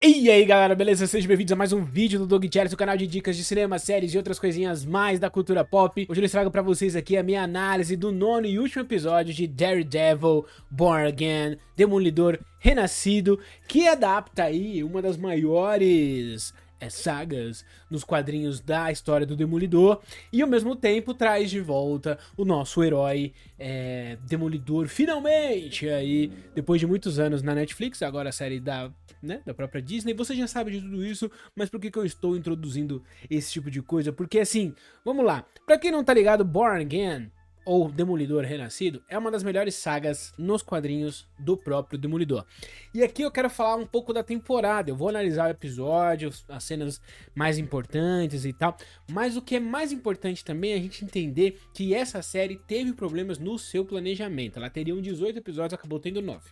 E aí galera, beleza? Sejam bem-vindos a mais um vídeo do Doug Challenge, o canal de dicas de cinema, séries e outras coisinhas mais da cultura pop. Hoje eu trago pra vocês aqui a minha análise do nono e último episódio de Daredevil, Born Again, Demolidor Renascido, que adapta aí uma das maiores sagas nos quadrinhos da história do Demolidor e ao mesmo tempo traz de volta o nosso herói Demolidor finalmente aí, depois de muitos anos na Netflix, agora a série da própria Disney. Você já sabe de tudo isso, mas por que eu estou introduzindo esse tipo de coisa? Porque assim, vamos lá, pra quem não tá ligado, Born Again ou Demolidor Renascido é uma das melhores sagas nos quadrinhos do próprio Demolidor. E aqui eu quero falar um pouco da temporada, eu vou analisar o episódio, as cenas mais importantes e tal, mas o que é mais importante também é a gente entender que essa série teve problemas no seu planejamento. Ela teria 18 episódios, acabou tendo 9.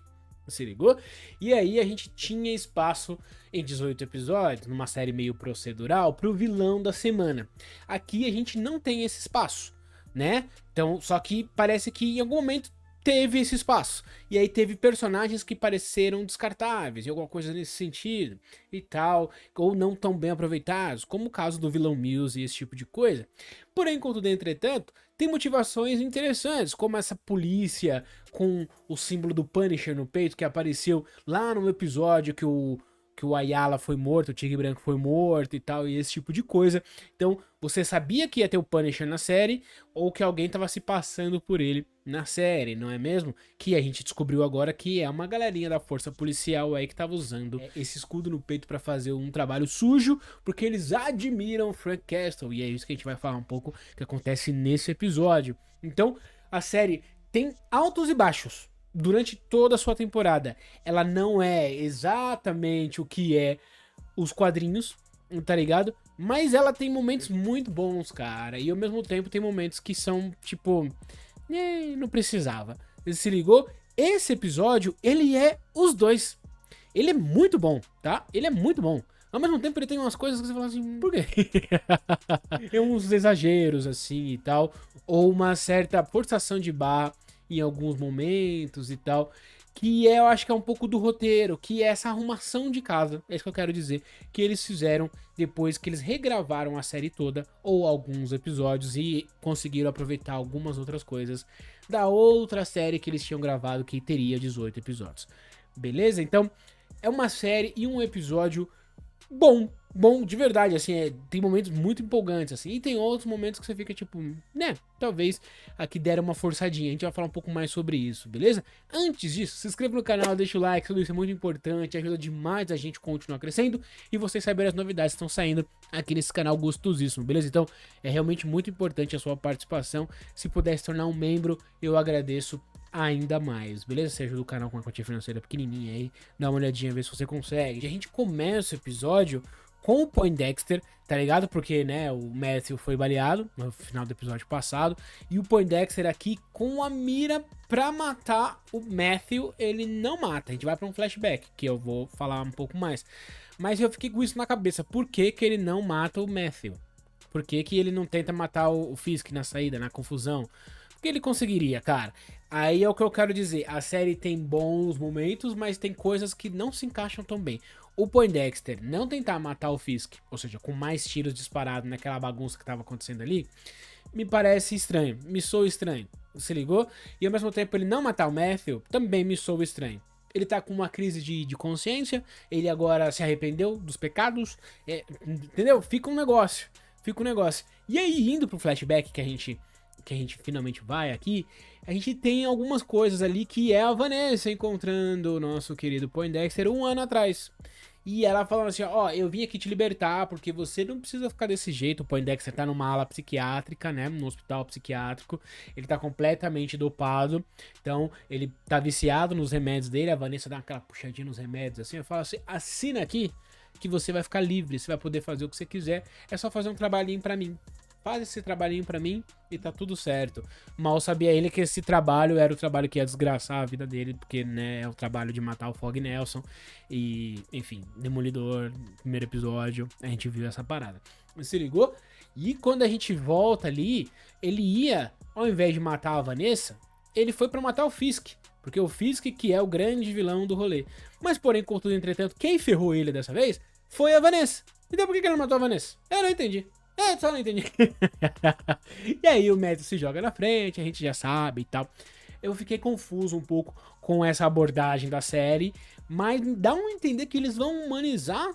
Se ligou? E aí a gente tinha espaço em 18 episódios, numa série meio procedural, pro vilão da semana. Aqui a gente não tem esse espaço, né? Então, só que parece que em algum momento teve esse espaço. E aí teve personagens que pareceram descartáveis, e alguma coisa nesse sentido, e tal, ou não tão bem aproveitados, como o caso do vilão Mills e esse tipo de coisa. Porém, contudo, entretanto, tem motivações interessantes, como essa polícia com o símbolo do Punisher no peito, que apareceu lá no episódio que o Ayala foi morto, o Tigre Branco foi morto e tal, e esse tipo de coisa. Então, você sabia que ia ter o Punisher na série, ou que alguém tava se passando por ele na série, não é mesmo? Que a gente descobriu agora que é uma galerinha da força policial aí que tava usando esse escudo no peito pra fazer um trabalho sujo, porque eles admiram Frank Castle, e é isso que a gente vai falar um pouco que acontece nesse episódio. Então, a série tem altos e baixos durante toda a sua temporada. Ela não é exatamente o que é os quadrinhos, tá ligado? Mas ela tem momentos muito bons, cara. E ao mesmo tempo tem momentos que são, tipo, não precisava. Você se ligou? Esse episódio, ele é os dois. Ele é muito bom, tá? Ele é muito bom. Ao mesmo tempo ele tem umas coisas que você fala assim, por quê? Tem uns exageros assim e tal, ou uma certa forçação de barra em alguns momentos e tal, que eu acho que é um pouco do roteiro, que é essa arrumação de casa, é isso que eu quero dizer, que eles fizeram depois que eles regravaram a série toda, ou alguns episódios, e conseguiram aproveitar algumas outras coisas da outra série que eles tinham gravado, que teria 18 episódios. Beleza? Então, é uma série e um episódio bom de verdade, assim, tem momentos muito empolgantes, assim, e tem outros momentos que você fica tipo, né, talvez aqui deram uma forçadinha, a gente vai falar um pouco mais sobre isso, beleza? Antes disso, se inscreva no canal, deixa o like, tudo isso é muito importante, ajuda demais a gente continuar crescendo, e vocês saberem as novidades que estão saindo aqui nesse canal gostosíssimo, beleza? Então, é realmente muito importante a sua participação, se puder se tornar um membro, eu agradeço ainda mais, beleza? Você ajuda o canal com uma quantia financeira pequenininha aí, dá uma olhadinha, vê se você consegue. E a gente começa o episódio com o Poindexter, tá ligado? Porque, né, o Matthew foi baleado no final do episódio passado, e o Poindexter aqui com a mira pra matar o Matthew, ele não mata. A gente vai pra um flashback, que eu vou falar um pouco mais. Mas eu fiquei com isso na cabeça, por que que ele não mata o Matthew? Por que que ele não tenta matar o Fisk na saída, na confusão? Porque ele conseguiria, cara. Aí é o que eu quero dizer. A série tem bons momentos, mas tem coisas que não se encaixam tão bem. O Poindexter não tentar matar o Fisk, ou seja, com mais tiros disparados naquela bagunça que tava acontecendo ali, me parece estranho. Me soa estranho. Se ligou? E ao mesmo tempo ele não matar o Matthew, também me soa estranho. Ele tá com uma crise de consciência, ele agora se arrependeu dos pecados, entendeu? Fica um negócio. Fica um negócio. E aí, indo pro flashback que a gente finalmente vai aqui, a gente tem algumas coisas ali que é a Vanessa encontrando o nosso querido Poindexter 1 ano atrás. E ela falando assim, ó, eu vim aqui te libertar porque você não precisa ficar desse jeito. O Poindexter tá numa ala psiquiátrica, né, no hospital psiquiátrico. Ele tá completamente dopado, então ele tá viciado nos remédios dele. A Vanessa dá aquela puxadinha nos remédios assim, eu falo assim, assina aqui que você vai ficar livre, você vai poder fazer o que você quiser. É só fazer um trabalhinho pra mim. Faz esse trabalhinho pra mim e tá tudo certo. Mal sabia ele que esse trabalho era o trabalho que ia desgraçar a vida dele, porque, né, é o trabalho de matar o Fog Nelson. E, enfim, Demolidor, primeiro episódio, a gente viu essa parada. Se ligou? E quando a gente volta ali, ele ia, ao invés de matar a Vanessa, ele foi pra matar o Fisk. porque o Fisk que é o grande vilão do rolê. Mas porém, contudo, entretanto, quem ferrou ele dessa vez foi a Vanessa. Então por que ele não matou a Vanessa? Eu não entendi. Só não entendi. E aí o Matthew se joga na frente, a gente já sabe e tal. Eu fiquei confuso um pouco com essa abordagem da série, mas dá um entender que eles vão humanizar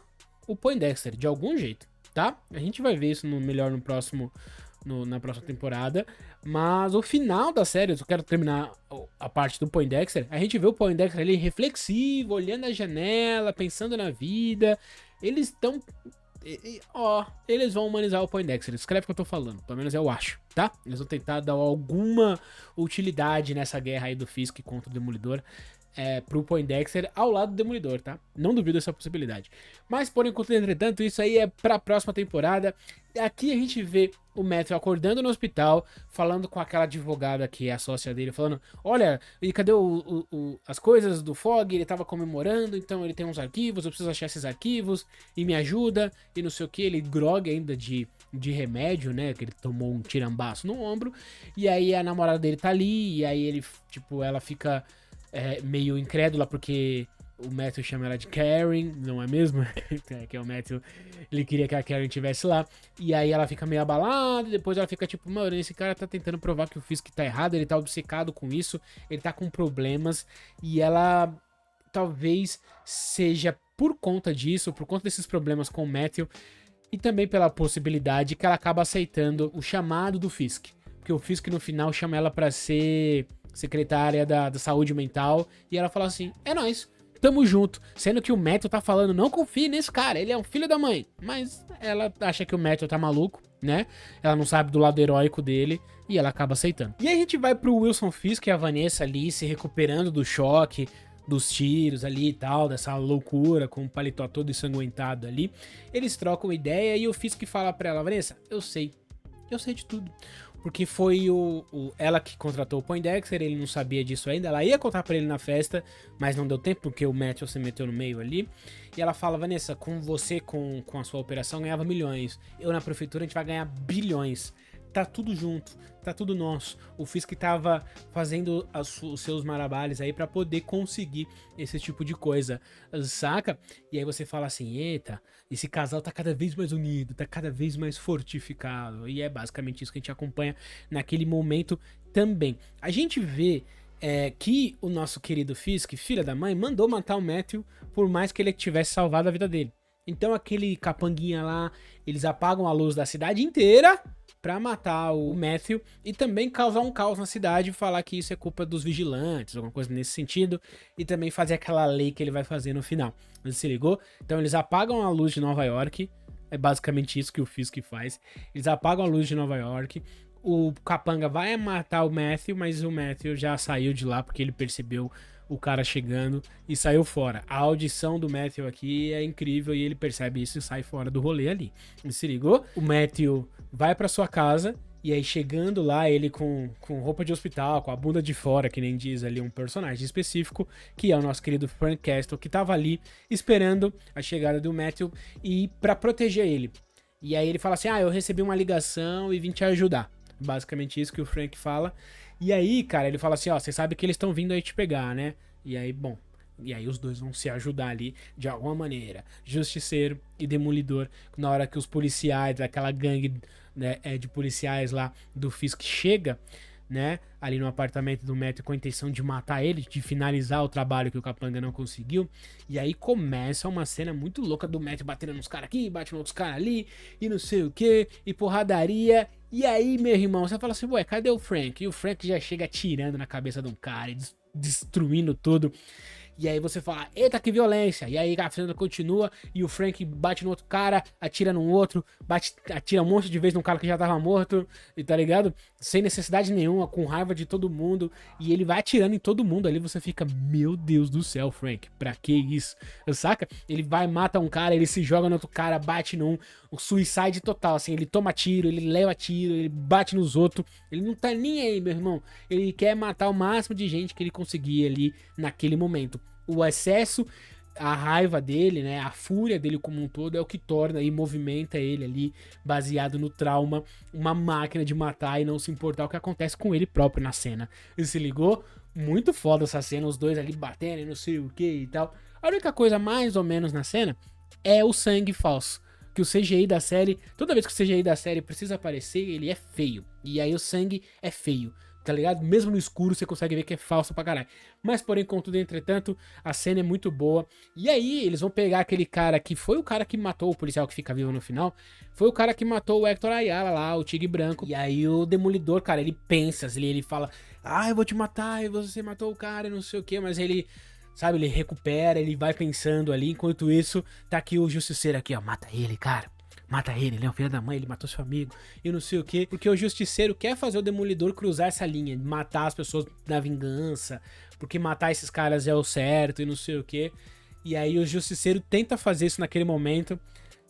o Poindexter de algum jeito, tá? A gente vai ver isso melhor na próxima temporada, mas o final da série, eu só quero terminar a parte do Poindexter, a gente vê o Poindexter ali reflexivo, olhando a janela, pensando na vida, eles estão... eles vão humanizar o Poindexter, escreve o que eu tô falando, pelo menos eu acho, tá? Eles vão tentar dar alguma utilidade nessa guerra aí do Fisk contra o Demolidor pro Poindexter ao lado do Demolidor, tá? Não duvido dessa possibilidade. Mas, por enquanto, entretanto, isso aí é pra próxima temporada. Aqui a gente vê o Matthew acordando no hospital, falando com aquela advogada que é a sócia dele, falando, olha, e cadê as coisas do Fog? Ele tava comemorando, então ele tem uns arquivos, eu preciso achar esses arquivos, e me ajuda, e não sei o que, ele grog ainda de remédio, né, que ele tomou um tirambaço no ombro, e aí a namorada dele tá ali, e aí ele, tipo, ela fica meio incrédula, porque o Matthew chama ela de Karen, não é mesmo? Que é o Matthew, ele queria que a Karen estivesse lá. E aí ela fica meio abalada, e depois ela fica tipo, mano, esse cara tá tentando provar que o Fisk tá errado, ele tá obcecado com isso, ele tá com problemas. E ela talvez seja por conta disso, por conta desses problemas com o Matthew, e também pela possibilidade que ela acaba aceitando o chamado do Fisk. Porque o Fisk no final chama ela pra ser secretária da saúde mental, e ela fala assim, é nóis, tamo junto, sendo que o Matthew tá falando, não confie nesse cara, ele é um filho da mãe, mas ela acha que o Matthew tá maluco, né, ela não sabe do lado heróico dele, e ela acaba aceitando. E aí a gente vai pro Wilson Fisk e a Vanessa ali, se recuperando do choque, dos tiros ali e tal, dessa loucura, com o paletó todo ensanguentado ali, eles trocam ideia, e o Fisk fala pra ela, Vanessa, eu sei de tudo. Porque foi ela que contratou o Poindexter, ele não sabia disso ainda. Ela ia contar pra ele na festa, mas não deu tempo, porque o Matthew se meteu no meio ali. E ela fala, Vanessa, com você, com a sua operação, ganhava milhões. Eu na prefeitura, a gente vai ganhar bilhões. Tá tudo junto, tá tudo nosso. O Fisk tava fazendo os seus malabares aí pra poder conseguir esse tipo de coisa, saca? E aí você fala assim, eita, esse casal tá cada vez mais unido, tá cada vez mais fortificado. E é basicamente isso que a gente acompanha naquele momento também. A gente vê que o nosso querido Fisk, filha da mãe, mandou matar o Matthew, por mais que ele tivesse salvado a vida dele. Então aquele capanguinha lá, eles apagam a luz da cidade inteira pra matar o Matthew e também causar um caos na cidade e falar que isso é culpa dos vigilantes, alguma coisa nesse sentido, e também fazer aquela lei que ele vai fazer no final. Você se ligou? Então eles apagam a luz de Nova York, é basicamente isso que o Fisk faz. Eles apagam a luz de Nova York, o capanga vai matar o Matthew, mas o Matthew já saiu de lá porque ele percebeu o cara chegando e saiu fora. A audição do Matthew aqui é incrível e ele percebe isso e sai fora do rolê ali. Se ligou? O Matthew vai pra sua casa e aí chegando lá ele com roupa de hospital, com a bunda de fora, que nem diz ali um personagem específico, que é o nosso querido Frank Castle, que tava ali esperando a chegada do Matthew e pra proteger ele. E aí ele fala assim, eu recebi uma ligação e vim te ajudar. Basicamente isso que o Frank fala. E aí, cara, ele fala assim, você sabe que eles estão vindo aí te pegar, né? E aí, bom, e aí os dois vão se ajudar ali de alguma maneira. Justiceiro e Demolidor, na hora que os policiais, aquela gangue, né, de policiais lá do Fisk chega, né, ali no apartamento do Matthew com a intenção de matar ele, de finalizar o trabalho que o Capanga não conseguiu. E aí começa uma cena muito louca do Matthew batendo nos caras aqui, batendo nos caras ali, e não sei o que, e porradaria. E aí, meu irmão, você fala assim, ué, cadê o Frank? E o Frank já chega atirando na cabeça de um cara e destruindo tudo. E aí você fala, eita, que violência. E aí a cena continua e o Frank bate no outro cara, atira no outro, atira um monte de vezes num cara que já tava morto, e tá ligado? Sem necessidade nenhuma, com raiva de todo mundo. E ele vai atirando em todo mundo ali, você fica, meu Deus do céu, Frank, pra que isso? Saca? Ele vai, mata um cara, ele se joga no outro cara, bate num, um suicide total, assim, ele toma tiro, ele leva tiro, ele bate nos outros, ele não tá nem aí, meu irmão. Ele quer matar o máximo de gente que ele conseguir ali naquele momento. O excesso, a raiva dele, né, a fúria dele como um todo é o que torna e movimenta ele ali, baseado no trauma, uma máquina de matar e não se importar o que acontece com ele próprio na cena. Ele se ligou? Muito foda essa cena, os dois ali batendo e não sei o que e tal. A única coisa mais ou menos na cena é o sangue falso. Que o CGI da série, toda vez que o CGI da série precisa aparecer, ele é feio. E aí o sangue é feio, tá ligado? Mesmo no escuro você consegue ver que é falso pra caralho. Mas porém, contudo, entretanto, a cena é muito boa. E aí eles vão pegar aquele cara que foi o cara que matou o policial que fica vivo no final. Foi o cara que matou o Hector Ayala lá, o Tigre Branco. E aí o Demolidor, cara, ele pensa, ele fala: ah, eu vou te matar, e você matou o cara e não sei o que. Mas ele, sabe, ele recupera, ele vai pensando ali. Enquanto isso, tá aqui o Justiceiro aqui, ó, mata ele, cara. Mata ele é um filho da mãe, ele matou seu amigo e não sei o que. Porque o Justiceiro quer fazer o Demolidor cruzar essa linha, matar as pessoas na vingança, porque matar esses caras é o certo e não sei o que. E aí o Justiceiro tenta fazer isso naquele momento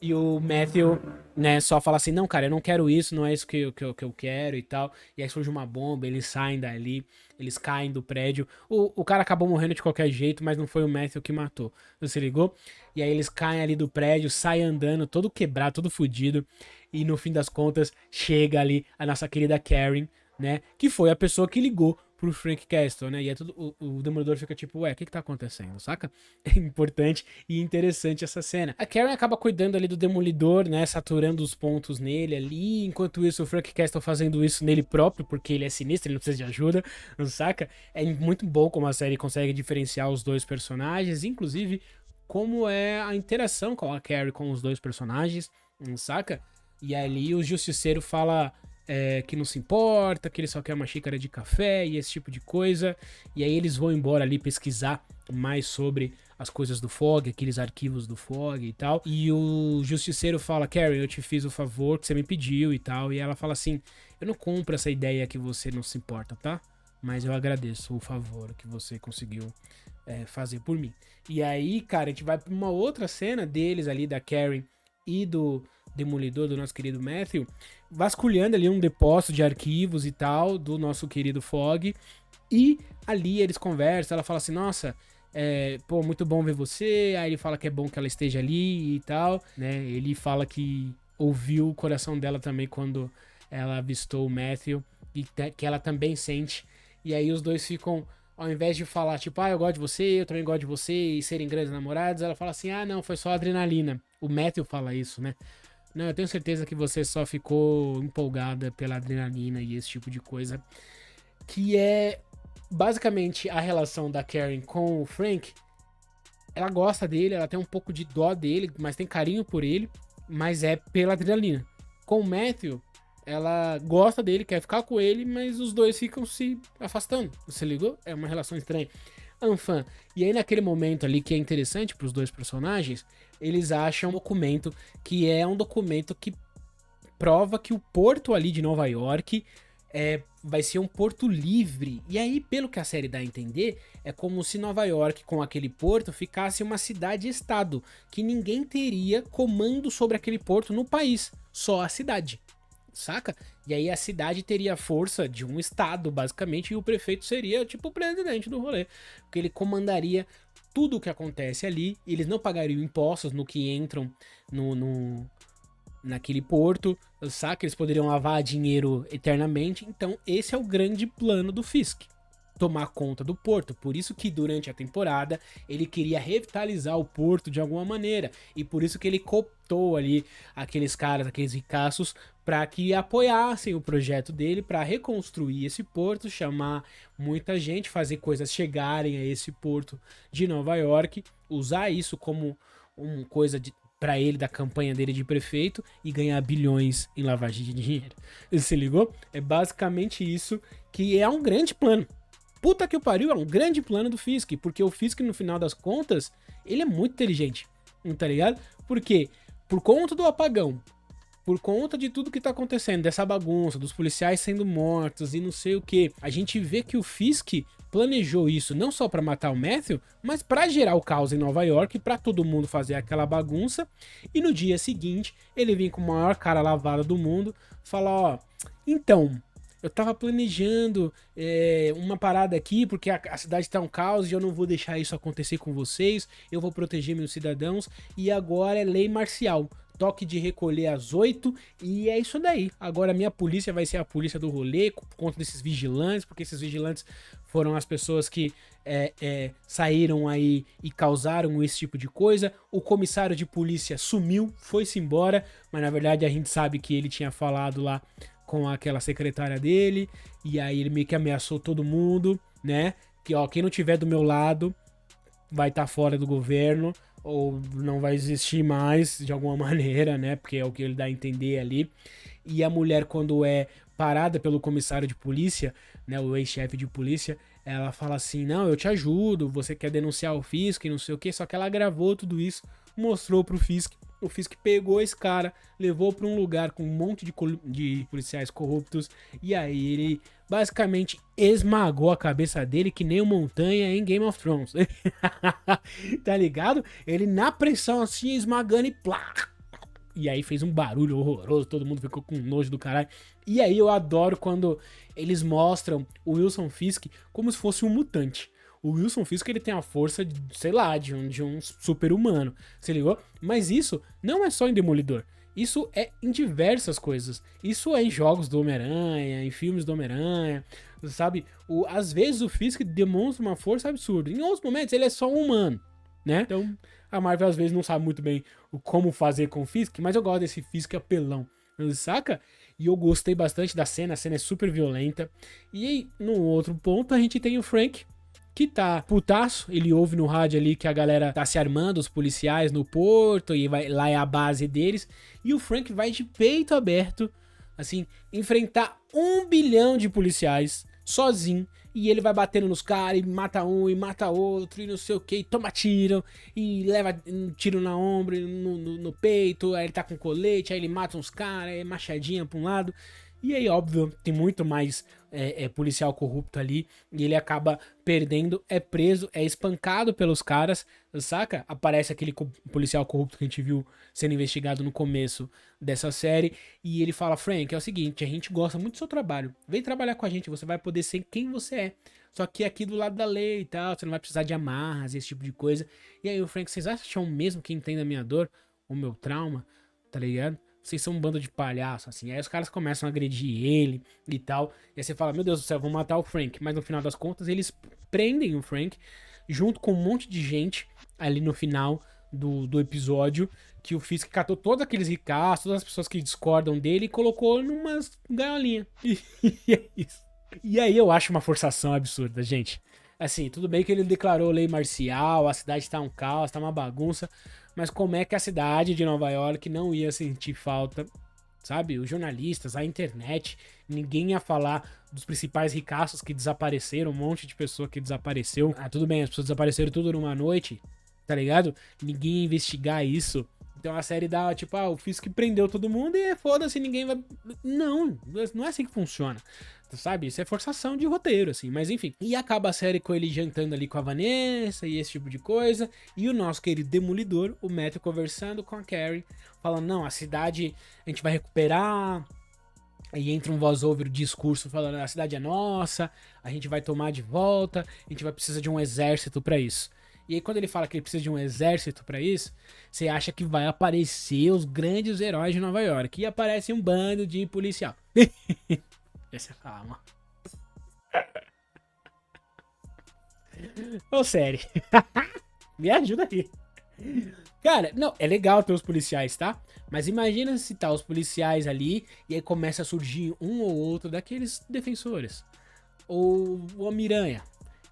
e o Matthew, né, só fala assim: não, cara, eu não quero isso, não é isso que eu quero e tal. E aí surge uma bomba, eles saem dali, eles caem do prédio. O cara acabou morrendo de qualquer jeito, mas não foi o Matthew que matou. Você ligou? E aí eles caem ali do prédio, saem andando, todo quebrado, todo fudido. E no fim das contas, chega ali a nossa querida Karen, né? Que foi a pessoa que ligou pro Frank Castle, né? E é tudo, o Demolidor fica tipo, ué, o que tá acontecendo, saca? É importante e interessante essa cena. A Karen acaba cuidando ali do Demolidor, né? Saturando os pontos nele ali. Enquanto isso, o Frank Castle fazendo isso nele próprio, porque ele é sinistro, ele não precisa de ajuda, não saca? É muito bom como a série consegue diferenciar os dois personagens, inclusive como é a interação com a Carrie com os dois personagens, saca? E ali o Justiceiro fala que não se importa, que ele só quer uma xícara de café e esse tipo de coisa. E aí eles vão embora ali pesquisar mais sobre as coisas do Fog, aqueles arquivos do Fog e tal. E o Justiceiro fala: Carrie, eu te fiz o favor que você me pediu e tal. E ela fala assim: eu não compro essa ideia que você não se importa, tá? Mas eu agradeço o favor que você conseguiu fazer por mim. E aí, cara, a gente vai pra uma outra cena deles ali, da Karen e do Demolidor, do nosso querido Matthew, vasculhando ali um depósito de arquivos e tal, do nosso querido Fog. E ali eles conversam, ela fala assim: nossa, pô, muito bom ver você. Aí ele fala que é bom que ela esteja ali e tal, né? Ele fala que ouviu o coração dela também quando ela avistou o Matthew, e que ela também sente. E aí os dois ficam, ao invés de falar tipo, ah, eu gosto de você, eu também gosto de você, e serem grandes namorados, ela fala assim: ah, não, foi só adrenalina. O Matthew fala isso, né? Não, eu tenho certeza que você só ficou empolgada pela adrenalina e esse tipo de coisa. Que é basicamente a relação da Karen com o Frank. Ela gosta dele, ela tem um pouco de dó dele, mas tem carinho por ele, mas é pela adrenalina. Com o Matthew, ela gosta dele, quer ficar com ele, mas os dois ficam se afastando. Você ligou? É uma relação estranha. Anfã. E aí naquele momento ali que é interessante para os dois personagens, eles acham um documento que é um documento que prova que o porto ali de Nova York vai ser um porto livre. E aí, pelo que a série dá a entender, é como se Nova York, com aquele porto, ficasse uma cidade-estado, que ninguém teria comando sobre aquele porto no país, só a cidade. Saca? E aí a cidade teria a força de um estado, basicamente, e o prefeito seria tipo o presidente do rolê, porque ele comandaria tudo o que acontece ali, eles não pagariam impostos no que entram naquele porto, saca? Eles poderiam lavar dinheiro eternamente. Então esse é o grande plano do Fisk, tomar conta do porto. Por isso que durante a temporada ele queria revitalizar o porto de alguma maneira, e por isso que ele cooptou ali aqueles caras, aqueles ricaços, para que apoiassem o projeto dele para reconstruir esse porto, chamar muita gente, fazer coisas chegarem a esse porto de Nova York, usar isso como uma coisa para ele, da campanha dele de prefeito, e ganhar bilhões em lavagem de dinheiro. Você ligou? É basicamente isso, que é um grande plano. Puta que o pariu, é um grande plano do Fisk, porque o Fisk, no final das contas, ele é muito inteligente, tá ligado? Porque, por conta do apagão, por conta de tudo que tá acontecendo, dessa bagunça, dos policiais sendo mortos e não sei o que, a gente vê que o Fisk planejou isso não só pra matar o Matthew, mas pra gerar o caos em Nova York, pra todo mundo fazer aquela bagunça, e no dia seguinte, ele vem com o maior cara lavada do mundo, fala: ó, então, eu tava planejando uma parada aqui, porque a cidade tá um caos e eu não vou deixar isso acontecer com vocês, eu vou proteger meus cidadãos, e agora é lei marcial. toque de recolher às 8 e é isso daí. Agora a minha polícia vai ser a polícia do rolê por conta desses vigilantes, porque esses vigilantes foram as pessoas que saíram aí e causaram esse tipo de coisa. O comissário de polícia sumiu, foi-se embora, mas na verdade a gente sabe que ele tinha falado lá com aquela secretária dele, e aí ele meio que ameaçou todo mundo, né? Que ó, quem não tiver do meu lado vai estar fora do governo, ou não vai existir mais de alguma maneira, né? Porque é o que ele dá a entender ali. E a mulher, quando é parada pelo comissário de polícia, né? O ex-chefe de polícia, ela fala assim: não, eu te ajudo, você quer denunciar o Fisk e não sei o que. Só que ela gravou tudo isso, mostrou pro Fisk. O Fisk pegou esse cara, levou pra um lugar com um monte de policiais corruptos, e aí ele basicamente esmagou a cabeça dele que nem o Montanha em Game of Thrones. Tá ligado? Ele na pressão assim, esmagando e plá! E aí fez um barulho horroroso, todo mundo ficou com nojo do caralho. E aí eu adoro quando eles mostram o Wilson Fisk como se fosse um mutante. O Wilson Fisk, ele tem a força, sei lá, de um super-humano, você ligou? Mas isso não é só em Demolidor. Isso é em diversas coisas. Isso é em jogos do Homem-Aranha, em filmes do Homem-Aranha, sabe? Às vezes o Fisk demonstra uma força absurda. Em outros momentos ele é só um humano, né? Então a Marvel às vezes não sabe muito bem como fazer com o Fisk, mas eu gosto desse Fisk apelão, saca? E eu gostei bastante da cena, a cena é super violenta. E aí, no outro ponto, a gente tem o Frank, que tá putaço, ele ouve no rádio ali que a galera tá se armando, os policiais no porto, e lá é a base deles, e o Frank vai de peito aberto, assim, enfrentar 1 bilhão de policiais, sozinho, e ele vai batendo nos caras, e mata um, e mata outro, e não sei o que, e toma tiro, e leva um tiro na ombro, no peito, aí ele tá com colete, aí ele mata uns caras, é machadinha pra um lado. E aí, óbvio, tem muito mais policial corrupto ali. E ele acaba perdendo, é preso, é espancado pelos caras, saca? Aparece aquele policial corrupto que a gente viu sendo investigado no começo dessa série. E ele fala: Frank, é o seguinte, a gente gosta muito do seu trabalho. Vem trabalhar com a gente, você vai poder ser quem você é. Só que aqui do lado da lei e tal, você não vai precisar de amarras, esse tipo de coisa. E aí o Frank, vocês acham mesmo que entende a minha dor, o meu trauma, tá ligado? Vocês são um bando de palhaço, assim. Aí os caras começam a agredir ele e tal. E aí você fala: meu Deus do céu, vão matar o Frank. Mas no final das contas, eles prendem o Frank junto com um monte de gente ali no final do episódio. Que o Fisk catou todos aqueles ricaços, todas as pessoas que discordam dele e colocou numas gaiolinhas. E é isso. E aí eu acho uma forçação absurda, gente. Assim, tudo bem que ele declarou lei marcial, a cidade tá um caos, tá uma bagunça. Mas como é que a cidade de Nova York não ia sentir falta, sabe? Os jornalistas, a internet, ninguém ia falar dos principais ricaços que desapareceram, um monte de pessoa que desapareceu. Ah, tudo bem, as pessoas desapareceram tudo numa noite, tá ligado? Ninguém ia investigar isso. Então a série dá, tipo, o Fisk prendeu todo mundo e foda-se, ninguém vai... Não é assim que funciona, sabe? Isso é forçação de roteiro, assim, mas enfim. E acaba a série com ele jantando ali com a Vanessa e esse tipo de coisa. E o nosso querido Demolidor, o Matthew, conversando com a Carrie, falando: não, a cidade a gente vai recuperar. Aí entra um voice-over discurso falando: a cidade é nossa, a gente vai tomar de volta, a gente vai precisar de um exército pra isso. E aí quando ele fala que ele precisa de um exército pra isso, você acha que vai aparecer os grandes heróis de Nova York. E aparece um bando de policial. Aí você fala: mano. Ô, sério. Me ajuda aí. Cara, não, é legal ter os policiais, tá? Mas imagina se tá os policiais ali e aí começa a surgir um ou outro daqueles defensores. Ou o Homem-Aranha.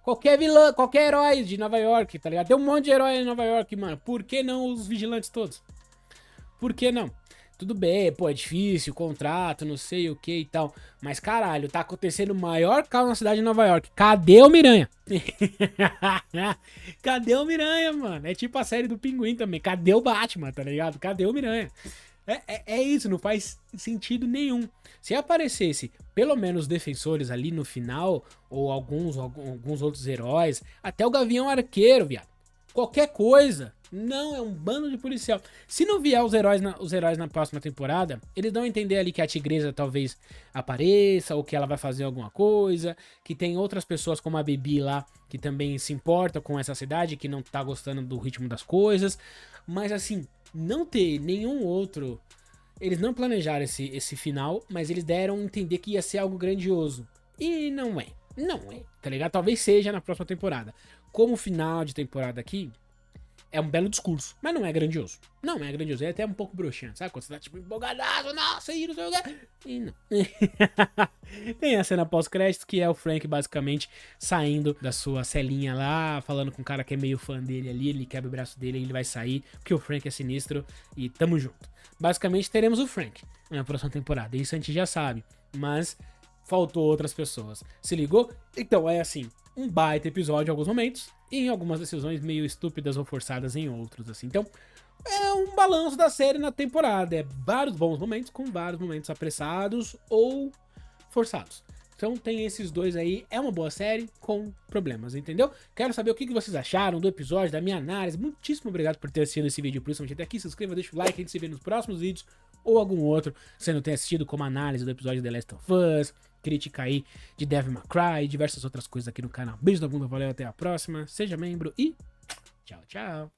Qualquer vilão, qualquer herói de Nova York, tá ligado? Tem um monte de herói em Nova York, mano. Por que não os vigilantes todos? Por que não? Tudo bem, pô, é difícil, contrato, não sei o que e tal. Mas caralho, tá acontecendo o maior caos na cidade de Nova York. Cadê o Miranha? Cadê o Miranha, mano? É tipo a série do Pinguim também. Cadê o Batman, tá ligado? Cadê o Miranha? É isso, não faz sentido nenhum. Se aparecesse pelo menos defensores ali no final, ou alguns outros heróis, até o Gavião Arqueiro, viado. Qualquer coisa. Não, é um bando de policial. Se não vier os heróis na próxima temporada, eles dão a entender ali que a Tigresa talvez apareça, ou que ela vai fazer alguma coisa, que tem outras pessoas como a Baby lá, que também se importa com essa cidade, que não tá gostando do ritmo das coisas. Mas assim, não ter nenhum outro... Eles não planejaram esse final, mas eles deram a entender que ia ser algo grandioso. E não é. Não é, tá ligado? Talvez seja na próxima temporada. Como final de temporada aqui, é um belo discurso, mas não é grandioso. Não é grandioso, é até um pouco broxante, sabe? Quando você tá tipo empolgadaço, nossa, e não sei o quê. E não. Tem a cena pós-crédito que é o Frank basicamente saindo da sua celinha lá, falando com um cara que é meio fã dele ali, ele quebra o braço dele e ele vai sair, porque o Frank é sinistro e tamo junto. Basicamente teremos o Frank na próxima temporada, isso a gente já sabe, mas faltou outras pessoas. Se ligou? Então é assim, um baita episódio em alguns momentos e em algumas decisões meio estúpidas ou forçadas em outros, assim. Então, é um balanço da série na temporada. É vários bons momentos com vários momentos apressados ou forçados. Então tem esses dois aí, é uma boa série com problemas, entendeu? Quero saber o que vocês acharam do episódio, da minha análise. Muitíssimo obrigado por ter assistido esse vídeo, principalmente até aqui. Se inscreva, deixa o like, a gente se vê nos próximos vídeos ou algum outro, se você não tem assistido, como a análise do episódio de The Last of Us, crítica aí de Devil May Cry e diversas outras coisas aqui no canal. Beijo da bunda, valeu, até a próxima, seja membro e tchau, tchau.